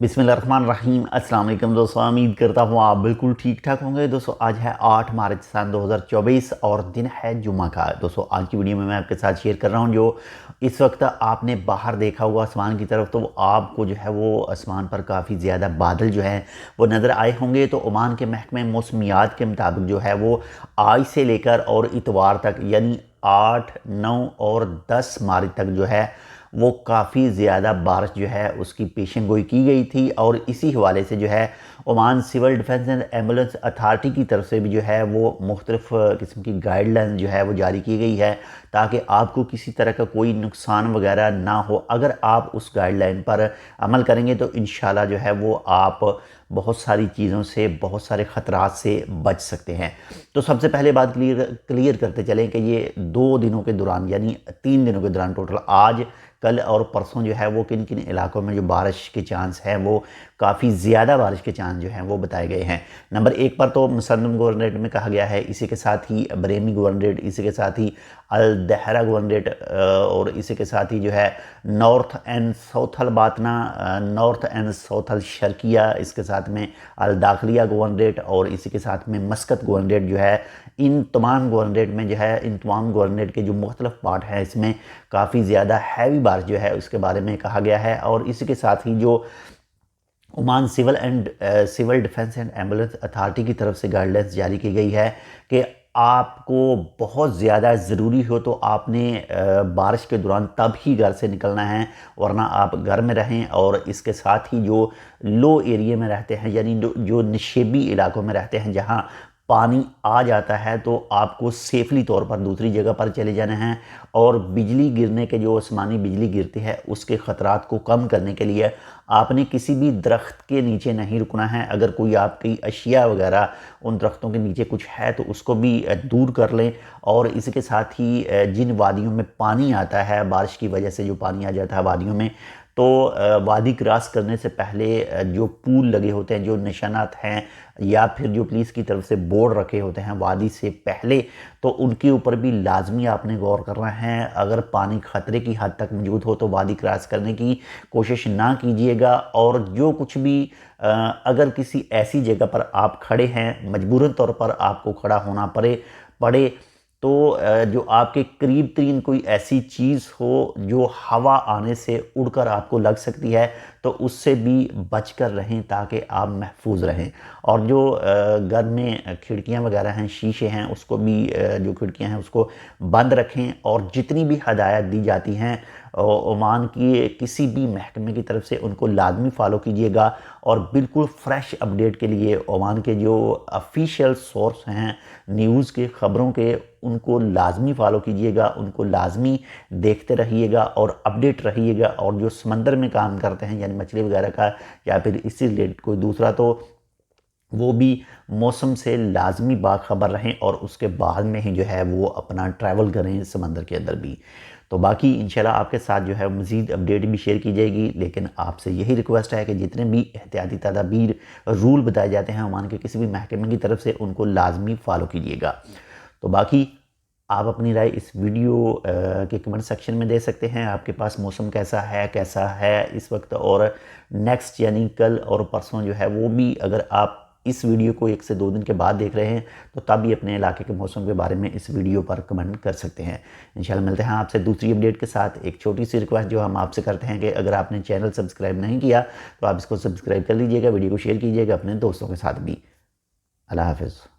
बिस्मिल्लाहिर्रहमानिर्रहीम। अस्सलाम वालेकुम दोस्तों, उम्मीद करता हूँ आप बिल्कुल ठीक ठाक होंगे। दोस्तों आज है 8 मार्च सन 2024 और दिन है जुम्मा का। दोस्तों आज की वीडियो में मैं आपके साथ शेयर कर रहा हूँ जो इस वक्त आपने बाहर देखा होगा आसमान की तरफ, तो आपको जो है वो आसमान पर काफ़ी ज़्यादा बादल जो हैं वो नज़र आए होंगे। तो ओमान के महकमे मौसमियात के मुताबिक जो है वो आज से लेकर और इतवार तक यानी 8, 9 और 10 मार्च तक जो है वो काफ़ी ज़्यादा बारिश जो है उसकी पेशन गोई की गई थी। और इसी हवाले से जो है Oman civil defence and ambulance authority की तरफ से भी जो है वो मुख्तलिफ़ किस्म की गाइडलाइन जो है वो जारी की गई है ताकि आपको किसी तरह का कोई नुकसान वगैरह ना हो। अगर आप उस गाइडलाइन पर अमल करेंगे तो इंशाल्लाह जो है वो आप बहुत सारी चीज़ों से, बहुत सारे ख़तरात से बच सकते हैं। तो सबसे पहले बात क्लियर करते चलें कि ये 2 दिनों के दौरान यानी 3 दिनों के दौरान टोटल आज, कल और परसों जो है वो किन किन इलाकों में जो बारिश के चांस हैं वो काफ़ी ज़्यादा बारिश के चांस जो हैं वो बताए गए हैं। नंबर 1 पर तो मुसन्नम गवर्नरेट में कहा गया है, इसी के साथ ही बरेमी गवर्नरेट, इसी के साथ ही अल दहरा गवर्नरेट और इसी के साथ ही जो है नॉर्थ एंड साउथल बातना, नॉर्थ एंड साउथल शर्किया, इसके साथ में अल दाखलिया गवर्नरेट और इसी के साथ में मस्कत गवर्नरेट जो है। इन तमाम गवर्नरेट में जो है इन तमाम गवर्नरेट के जो मुख्तलिफ पार्ट हैं इसमें काफ़ी ज़्यादा हैवी बारिश जो है उसके बारे में कहा गया है। और इसी के साथ ही जो Oman civil defence and ambulance authority की तरफ से गाइडलाइंस जारी की गई है कि आपको बहुत ज़्यादा ज़रूरी हो तो आपने बारिश के दौरान तब ही घर से निकलना है, वरना आप घर में रहें। और इसके साथ ही जो लो एरिया में रहते हैं यानी जो निशेबी इलाकों में रहते हैं जहां पानी आ जाता है तो आपको सेफली तौर पर दूसरी जगह पर चले जाना है। और बिजली गिरने के जो आसमानी बिजली गिरती है उसके ख़तरात को कम करने के लिए आपने किसी भी दरख्त के नीचे नहीं रुकना है। अगर कोई आपकी अशिया वगैरह उन दरख्तों के नीचे कुछ है तो उसको भी दूर कर लें। और इसके साथ ही जिन वादियों में पानी आता है, बारिश की वजह से जो पानी आ जाता है वादियों में, तो वादी क्रॉस करने से पहले जो पुल लगे होते हैं, जो निशानात हैं या फिर जो पुलिस की तरफ से बोर्ड रखे होते हैं वादी से पहले, तो उनके ऊपर भी लाजमी आपने गौर करना है। अगर पानी ख़तरे की हद तक मौजूद हो तो वादी क्रॉस करने की कोशिश ना कीजिएगा। और जो कुछ भी अगर किसी ऐसी जगह पर आप खड़े हैं, मजबूरन तौर पर आपको खड़ा होना पड़े तो जो आपके करीब तरीन कोई ऐसी चीज़ हो जो हवा आने से उड़कर आपको लग सकती है तो उससे भी बचकर रहें ताकि आप महफूज रहें। और जो घर में खिड़कियां वगैरह हैं, शीशे हैं, उसको भी जो खिड़कियां हैं उसको बंद रखें। और जितनी भी हदायत दी जाती हैं ओमान की किसी भी महकमे की तरफ से उनको लाजमी फ़ॉलो कीजिएगा। और बिल्कुल फ्रेश अपडेट के लिए ओमान के जो ऑफिशियल सोर्स हैं न्यूज़ के, ख़बरों के, उनको लाजमी फ़ॉलो कीजिएगा, उनको लाजमी देखते रहिएगा और अपडेट रहिएगा। और जो समंदर में काम करते हैं यानी मछली वगैरह का या फिर इससे रिलेटेड कोई दूसरा, तो वो भी मौसम से लाजमी बाखबर रहें और उसके बाद में ही जो है वो अपना ट्रैवल करें समंदर के अंदर भी। तो बाकी इंशाल्लाह आपके साथ जो है मज़ीद अपडेट भी शेयर की जाएगी, लेकिन आपसे यही रिक्वेस्ट है कि जितने भी एहतियाती तदाबीर रूल बताए जाते हैं ओमान के किसी भी महकमे की तरफ से उनको लाजमी फ़ॉलो कीजिएगा। तो बाकी आप अपनी राय इस वीडियो के कमेंट सेक्शन में दे सकते हैं। आपके पास मौसम कैसा है इस वक्त, और नेक्स्ट यानी कल और परसों जो है वो भी, अगर आप इस वीडियो को 1 से 2 दिन के बाद देख रहे हैं तो तब भी अपने इलाके के मौसम के बारे में इस वीडियो पर कमेंट कर सकते हैं। इंशाल्लाह मिलते हैं आपसे दूसरी अपडेट के साथ। एक छोटी सी रिक्वेस्ट जो हम आपसे करते हैं कि अगर आपने चैनल सब्सक्राइब नहीं किया तो आप इसको सब्सक्राइब कर लीजिएगा, वीडियो को शेयर कीजिएगा अपने दोस्तों के साथ भी। अल्लाह हाफ़िज़।